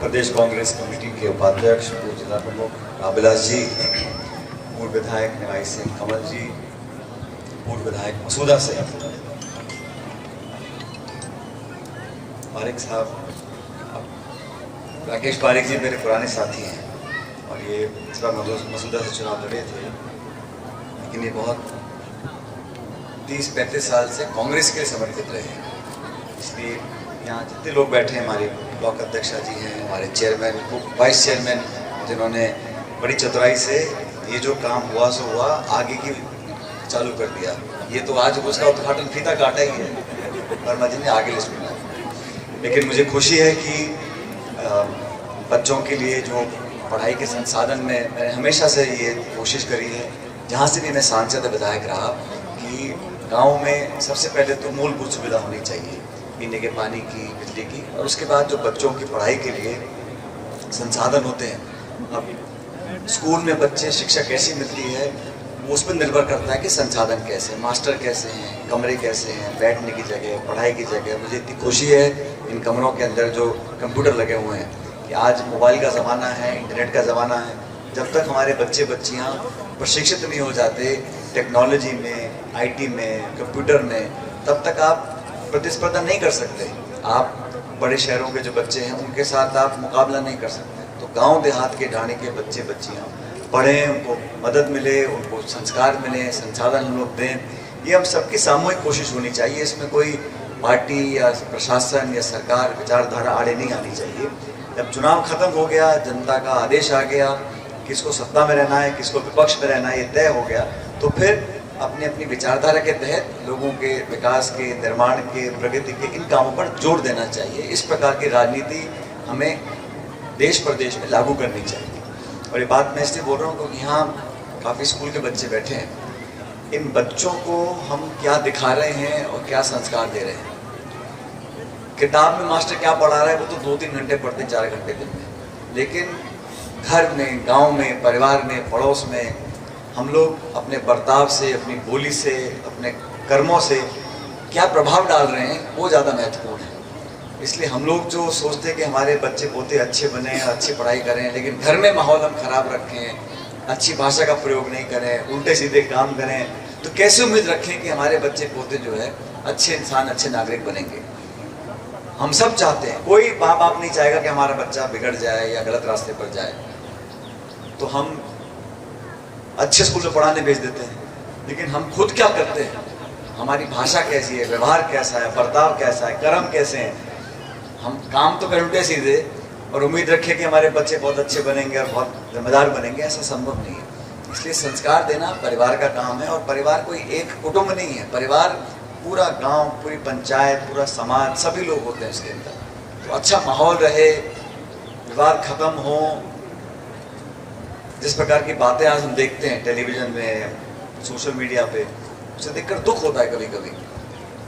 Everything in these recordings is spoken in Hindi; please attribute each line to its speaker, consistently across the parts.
Speaker 1: प्रदेश कांग्रेस कमेटी के उपाध्यक्ष, पूर्व जिला प्रमुख अभिलाष जी, पूर्व विधायक निवाई सिंह कमल जी, पूर्व विधायक मसूदा से पारिक साहब, राकेश पारिक जी मेरे पुराने साथी हैं और ये इस बार मसूदा से चुनाव लड़े थे, लेकिन ये बहुत 30-35 साल से कांग्रेस के लिए समर्पित रहे हैं। इसलिए यहाँ जितने लोग बैठे हैं, हमारे ब्लॉक अध्यक्षा जी हैं, हमारे चेयरमैन, वाइस चेयरमैन, जिन्होंने बड़ी चतुराई से ये जो काम हुआ सो हुआ आगे की चालू कर दिया। ये तो आज उसका उद्घाटन फीता काटा ही है, वर्मा जी ने आगे लिस्ट बनाया। लेकिन मुझे खुशी है कि बच्चों के लिए जो पढ़ाई के संसाधन में मैंने हमेशा से ये कोशिश करी है, जहाँ से भी मैं सांसद विधायक रहा, कि गाँव में सबसे पहले तो मूलभूत सुविधा होनी चाहिए, पीने के पानी की, बिजली की, और उसके बाद जो बच्चों की पढ़ाई के लिए संसाधन होते हैं। अब स्कूल में बच्चे शिक्षा कैसी मिलती है वो उस पर निर्भर करता है कि संसाधन कैसे हैं, मास्टर कैसे हैं, कमरे कैसे हैं, बैठने की जगह, पढ़ाई की जगह। मुझे इतनी खुशी है इन कमरों के अंदर जो कंप्यूटर लगे हुए हैं कि आज मोबाइल का ज़माना है, इंटरनेट का ज़माना है। जब तक हमारे बच्चे बच्चियाँ प्रशिक्षित नहीं हो जाते टेक्नोलॉजी में, IT में, कंप्यूटर में, तब तक आप प्रतिस्पर्धा नहीं कर सकते। आप बड़े शहरों के जो बच्चे हैं उनके साथ आप मुकाबला नहीं कर सकते। तो गांव देहात के ढाणे के बच्चे बच्चियां पढ़ें, उनको मदद मिले, उनको संस्कार मिले, संसाधन हम लोग दें। ये हम सबकी सामूहिक कोशिश होनी चाहिए। इसमें कोई पार्टी या प्रशासन या सरकार विचारधारा आड़े नहीं आनी चाहिए। जब चुनाव खत्म हो गया, जनता का आदेश आ गया, किसको सत्ता में रहना है, किसको विपक्ष में रहना है, ये तय हो गया, तो फिर अपनी अपनी विचारधारा के तहत लोगों के विकास के, निर्माण के, प्रगति के इन कामों पर जोर देना चाहिए। इस प्रकार की राजनीति हमें देश प्रदेश में लागू करनी चाहिए। और ये बात मैं इसलिए बोल रहा हूँ क्योंकि यहाँ काफ़ी स्कूल के बच्चे बैठे हैं। इन बच्चों को हम क्या दिखा रहे हैं और क्या संस्कार दे रहे हैं। किताब में मास्टर क्या पढ़ा रहा है वो तो 2-3 घंटे पढ़ते हैं, 4 घंटे दिन में, लेकिन घर में, गाँव में, परिवार में, पड़ोस में हम लोग अपने बर्ताव से, अपनी बोली से, अपने कर्मों से क्या प्रभाव डाल रहे हैं वो ज़्यादा महत्वपूर्ण है। इसलिए हम लोग जो सोचते हैं कि हमारे बच्चे पोते अच्छे बने, अच्छी पढ़ाई करें, लेकिन घर में माहौल हम खराब रखें, अच्छी भाषा का प्रयोग नहीं करें, उल्टे सीधे काम करें, तो कैसे उम्मीद रखें कि हमारे बच्चे पोते जो है अच्छे इंसान, अच्छे नागरिक बनेंगे। हम सब चाहते हैं, कोई माँ बाप नहीं चाहेगा कि हमारा बच्चा बिगड़ जाए या गलत रास्ते पर जाए, तो हम अच्छे स्कूल में पढ़ाने भेज देते हैं। लेकिन हम खुद क्या करते हैं, हमारी भाषा कैसी है, व्यवहार कैसा है, बर्ताव कैसा है, कर्म कैसे हैं। हम काम तो करें उल्टे सीधे और उम्मीद रखें कि हमारे बच्चे बहुत अच्छे बनेंगे और बहुत जिम्मेदार बनेंगे, ऐसा संभव नहीं है। इसलिए संस्कार देना परिवार का काम है, और परिवार कोई एक कुटुंब नहीं है। परिवार पूरा गाँव, पूरी पंचायत, पूरा समाज, सभी लोग होते हैं इसके अंदर। तो अच्छा माहौल रहे, विवाद खत्म हो। जिस प्रकार की बातें आज हम देखते हैं टेलीविज़न में, सोशल मीडिया पे, उसे देखकर दुख होता है कभी कभी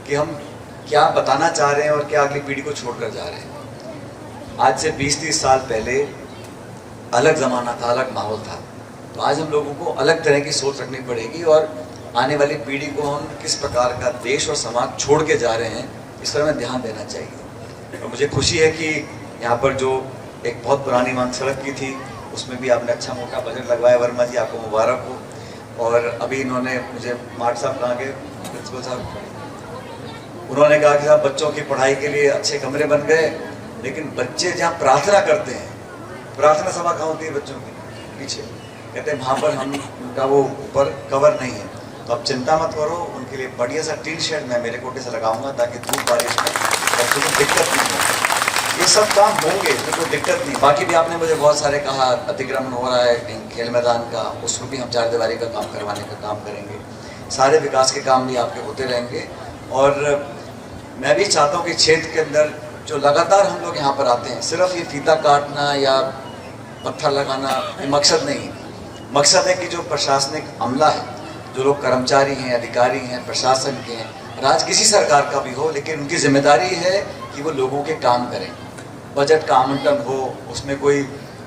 Speaker 1: कि हम क्या बताना चाह रहे हैं और क्या अगली पीढ़ी को छोड़कर जा रहे हैं। आज से 20-30 साल पहले अलग ज़माना था, अलग माहौल था। तो आज हम लोगों को अलग तरह की सोच रखनी पड़ेगी और आने वाली पीढ़ी को हम किस प्रकार का देश और समाज छोड़ के जा रहे हैं, इस पर हमें ध्यान देना चाहिए। और मुझे खुशी है कि यहाँ पर जो एक बहुत पुरानी मांग सड़क की थी, उसमें भी आपने अच्छा मोटा बजट लगवाया। वर्मा जी, आपको मुबारक हो। और अभी इन्होंने मुझे मार्ट साहब कहा के प्रिंसिपल साहब, उन्होंने कहा कि साहब बच्चों की पढ़ाई के लिए अच्छे कमरे बन गए, लेकिन बच्चे जहाँ प्रार्थना करते हैं, प्रार्थना सभा कहाँ होती है बच्चों की पीछे, कहते हैं वहाँ पर हम उनका वो ऊपर कवर नहीं है। तो आप चिंता मत करो, उनके लिए बढ़िया सा टीन शेड मैं मेरे कोटे से लगाऊंगा ताकि धूप बारिश में बच्चों को दिक्कत नहीं हो। ये सब काम होंगे तो कोई दिक्कत नहीं। बाकी भी आपने मुझे बहुत सारे कहा, अतिक्रमण हो रहा है खेल मैदान का, उसमें भी हम चारदीवारी का काम करवाने का काम करेंगे। सारे विकास के काम भी आपके होते रहेंगे। और मैं भी चाहता हूँ कि क्षेत्र के अंदर जो लगातार हम लोग यहाँ पर आते हैं, सिर्फ ये फीता काटना या पत्थर लगाना मकसद नहीं। मकसद है कि जो प्रशासनिक अमला है, जो लोग कर्मचारी हैं, अधिकारी हैं, प्रशासन के हैं, राज किसी सरकार का भी हो, लेकिन उनकी जिम्मेदारी है कि वो लोगों के काम करें। बजट का आवंटन हो, उसमें कोई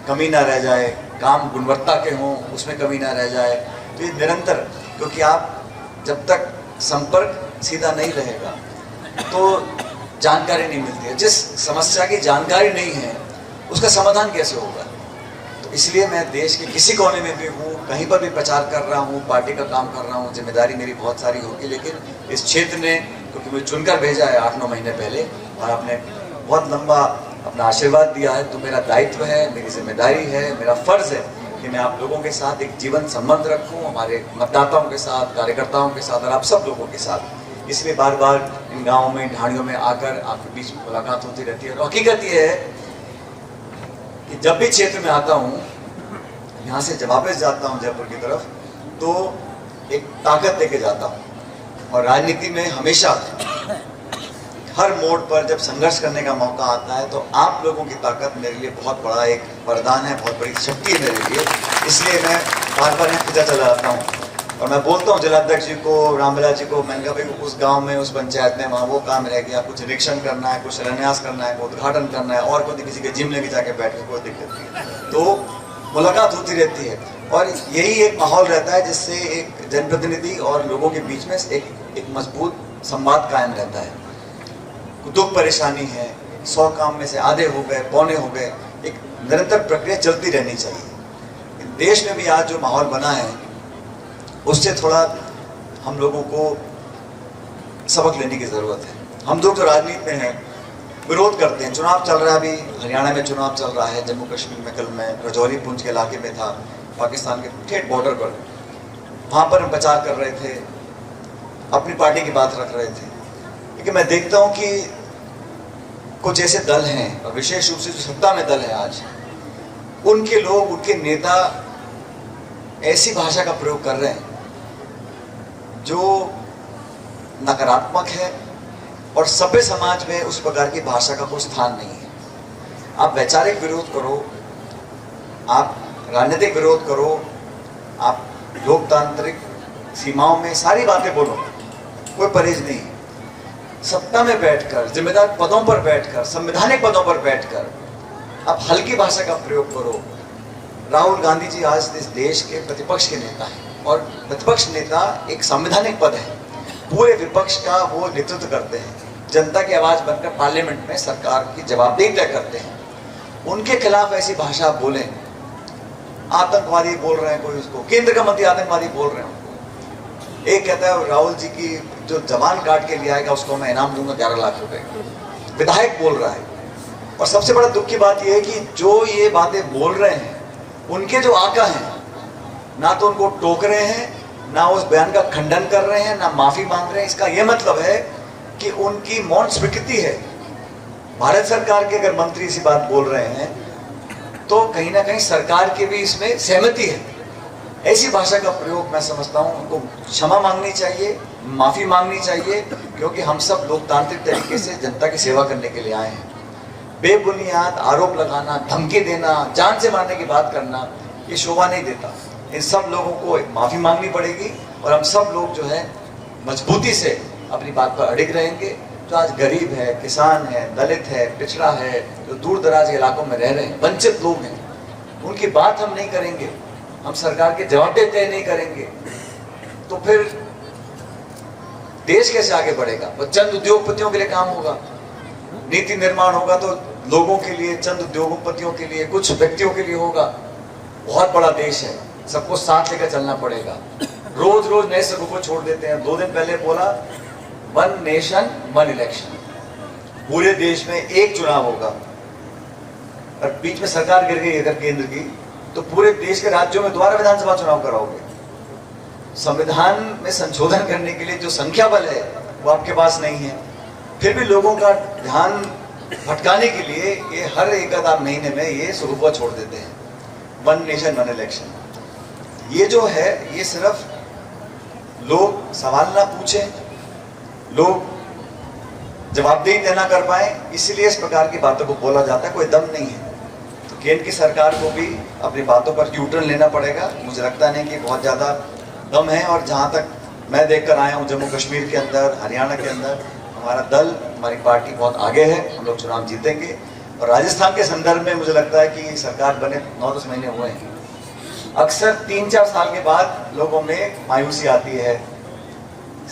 Speaker 1: कमी ना रह जाए, काम गुणवत्ता के हों, उसमें कमी ना रह जाए। तो ये निरंतर, क्योंकि आप जब तक संपर्क सीधा नहीं रहेगा तो जानकारी नहीं मिलती है। जिस समस्या की जानकारी नहीं है उसका समाधान कैसे होगा? तो इसलिए मैं देश के किसी कोने में भी हूँ, कहीं पर भी प्रचार कर रहा हूँ, पार्टी का काम कर रहा हूँ, जिम्मेदारी मेरी बहुत सारी होगी, लेकिन इस क्षेत्र ने क्योंकि मुझे चुनकर भेजा है 8-9 महीने पहले और आपने बहुत लंबा अपना आशीर्वाद दिया है, तो मेरा दायित्व है, मेरी जिम्मेदारी है, मेरा फर्ज है कि मैं आप लोगों के साथ एक जीवन संबंध रखूं, हमारे मतदाताओं के साथ, कार्यकर्ताओं के साथ और आप सब लोगों के साथ। इसलिए बार बार इन गाँवों में, ढाणियों में आकर आपके बीच मुलाकात होती रहती है। और हकीकत ये है कि जब भी क्षेत्र में आता हूँ, यहाँ से जब वापस जाता हूँ जयपुर की तरफ, तो एक ताकत लेके जाता हूँ। और राजनीति में हमेशा हर मोड़ पर जब संघर्ष करने का मौका आता है, तो आप लोगों की ताकत मेरे लिए बहुत बड़ा एक वरदान है, बहुत बड़ी शक्ति है मेरे लिए। इसलिए मैं बार बार यहाँ खिंचा चला जाता हूँ और मैं बोलता हूँ जिलाध्यक्ष जी को, रामविलास जी को, मैंने कहा भाई उस गांव में, उस पंचायत में वहाँ वो काम रह गया, कुछ निरीक्षण करना है, कुछ शिलान्यास करना है, कोई उद्घाटन करना है, और कोई किसी के जिम लेके जाके बैठ के कोई दिक्कत नहीं। तो मुलाकात होती रहती है और यही एक माहौल रहता है जिससे एक जनप्रतिनिधि और लोगों के बीच में एक मजबूत संवाद कायम रहता है। दुख परेशानी है, 100 काम में से आधे हो गए, पौने हो गए, एक निरंतर प्रक्रिया चलती रहनी चाहिए। देश में भी आज जो माहौल बना है उससे थोड़ा हम लोगों को सबक लेने की ज़रूरत है। हम लोग जो राजनीति में हैं विरोध करते हैं, चुनाव चल रहा है, अभी हरियाणा में चुनाव चल रहा है, जम्मू कश्मीर में कल मैं रजौरी पुंछ के इलाके में था, पाकिस्तान के ठेठ बॉर्डर पर, वहाँ पर हम प्रचार कर रहे थे, अपनी पार्टी की बात रख रहे थे। लेकिन मैं देखता हूँ कि कुछ ऐसे दल हैं और विशेष रूप से जो सत्ता में दल है आज, उनके लोग, उनके नेता ऐसी भाषा का प्रयोग कर रहे हैं जो नकारात्मक है और सभ्य समाज में उस प्रकार की भाषा का कोई स्थान नहीं है। आप वैचारिक विरोध करो, आप राजनीतिक विरोध करो, आप लोकतांत्रिक सीमाओं में सारी बातें बोलो, कोई परहेज नहीं। सत्ता में बैठकर, जिम्मेदार पदों पर बैठकर, संवैधानिक पदों पर बैठकर आप हल्की भाषा का प्रयोग करो। राहुल गांधी जी आज इस देश के प्रतिपक्ष के नेता हैं और प्रतिपक्ष नेता एक संवैधानिक पद है, पूरे विपक्ष का वो नेतृत्व करते हैं, जनता की आवाज बनकर पार्लियामेंट में सरकार की जवाबदेही तय करते हैं। उनके खिलाफ ऐसी भाषा आप बोलें, आतंकवादी बोल रहे हैं, कोई उसको केंद्र का मंत्री आतंकवादी बोल रहे हैं उनको। एक कहता है राहुल जी की जो जवान काट के ले आएगा उसको मैं इनाम दूंगा 11 लाख रुपए, विधायक बोल रहा है। और सबसे बड़ा दुख की बात यह है कि जो ये बातें बोल रहे हैं उनके जो आका हैं, ना तो उनको टोक रहे हैं, ना उस बयान का खंडन कर रहे हैं, ना माफी मांग रहे हैं। इसका यह मतलब है कि उनकी मौन स्वीकृति है। भारत सरकार के अगर मंत्री इसी बात बोल रहे हैं तो कहीं ना कहीं सरकार की भी इसमें सहमति है। ऐसी भाषा का प्रयोग मैं समझता हूं उनको क्षमा मांगनी चाहिए, माफी मांगनी चाहिए, क्योंकि हम सब लोकतांत्रिक तरीके से जनता की सेवा करने के लिए आए हैं। बेबुनियाद आरोप लगाना, धमकी देना, जान से मारने की बात करना, ये शोभा नहीं देता। इन सब लोगों को माफी मांगनी पड़ेगी और हम सब लोग जो है मजबूती से अपनी बात पर अड़िग रहेंगे। जो आज गरीब है, किसान है, दलित है, पिछड़ा है, जो दूर दराज के इलाकों में रह रहे हैं, वंचित लोग हैं, उनकी बात हम नहीं करेंगे, हम सरकार के जवाबदेही तय नहीं करेंगे, तो फिर देश कैसे आगे बढ़ेगा? वो चंद उद्योगपतियों के लिए काम होगा, नीति निर्माण होगा तो लोगों के लिए, चंद उद्योगपतियों के लिए, कुछ व्यक्तियों के लिए होगा। बहुत बड़ा देश है, सबको साथ लेकर चलना पड़ेगा। रोज रोज नए सबको को छोड़ देते हैं। 2 दिन पहले बोला 1 नेशन 1 इलेक्शन, पूरे देश में एक चुनाव होगा, और बीच में सरकार गिर गई इधर केंद्र की, तो पूरे देश के राज्यों में दोबारा विधानसभा चुनाव कराओगे। संविधान में संशोधन करने के लिए जो संख्या बल है वो आपके पास नहीं है, फिर भी लोगों का ध्यान भटकाने के लिए ये हर एक आध महीने में ये सुबह छोड़ देते हैं 1 नेशन 1 इलेक्शन। ये जो है ये सिर्फ लोग सवाल ना पूछें, लोग जवाबदेही देना कर पाए, इसलिए इस प्रकार की बातों को बोला जाता है, कोई दम नहीं है। तो केंद्र की सरकार को भी अपनी बातों पर यूटर्न लेना पड़ेगा। मुझे लगता नहीं कि बहुत ज़्यादा दम है, और जहाँ तक मैं देख कर आया हूँ जम्मू कश्मीर के अंदर, हरियाणा के अंदर हमारा दल, हमारी पार्टी बहुत आगे है, हम लोग चुनाव जीतेंगे। और राजस्थान के संदर्भ में मुझे लगता है कि सरकार बने 9-10 महीने हुए हैं। अक्सर 3-4 साल के बाद लोगों में मायूसी आती है,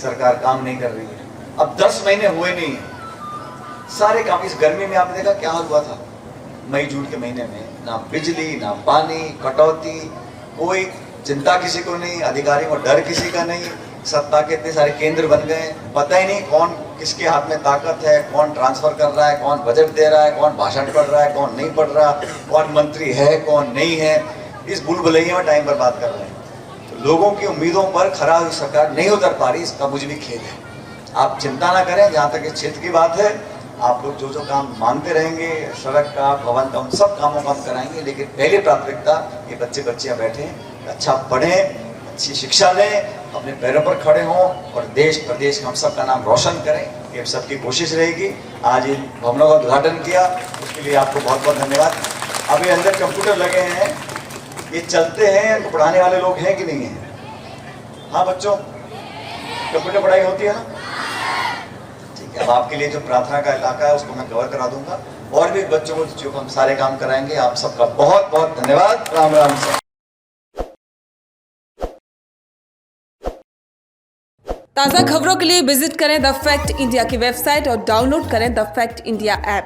Speaker 1: सरकार काम नहीं कर रही है। अब 10 महीने हुए नहीं, सारे काम, इस गर्मी में आपने देखा क्या हाल हुआ था, मई जून के महीने में ना बिजली, ना पानी, कटौती, कोई चिंता किसी को नहीं, अधिकारियों को डर किसी का नहीं। सत्ता के इतने सारे केंद्र बन गए, पता ही नहीं कौन किसके हाथ में ताकत है, कौन ट्रांसफर कर रहा है, कौन बजट दे रहा है, कौन भाषण पढ़ रहा है, कौन नहीं पढ़ रहा, कौन मंत्री है, कौन नहीं है। इस भूलभुलैया में टाइम बर्बाद कर रहे हैं। तो लोगों की उम्मीदों पर खरा हुई सरकार नहीं उतर पा रही, इसका मुझे भी खेद है। आप चिंता ना करें, जहाँ तक इस क्षेत्र की बात है, आप लोग जो जो काम मांगते रहेंगे, सड़क का, भवन का, उन सब कामों का हम कराएंगे। लेकिन पहली प्राथमिकता ये बच्चे बच्चियाँ बैठे, अच्छा पढ़ें, अच्छी शिक्षा लें, अपने पैरों पर खड़े हों और देश प्रदेश हम सब का नाम रोशन करें। ये सबकी कोशिश रहेगी। आज इन भवनों का उद्घाटन किया, उसके लिए आपको बहुत बहुत धन्यवाद। अभी अंदर कंप्यूटर लगे हैं, ये चलते हैं, इनको पढ़ाने वाले लोग हैं कि नहीं हैं? हाँ बच्चों, कंप्यूटर पढ़ाई होती है ना? ठीक है, अब आपके लिए जो प्रार्थना का इलाका है उसको मैं कवर करा दूंगा, और भी बच्चों को जो हम सारे काम कराएंगे। आप सबका बहुत बहुत धन्यवाद। राम राम सर।
Speaker 2: ताज़ा खबरों के लिए विजिट करें द फैक्ट इंडिया की वेबसाइट और डाउनलोड करें द फैक्ट इंडिया ऐप।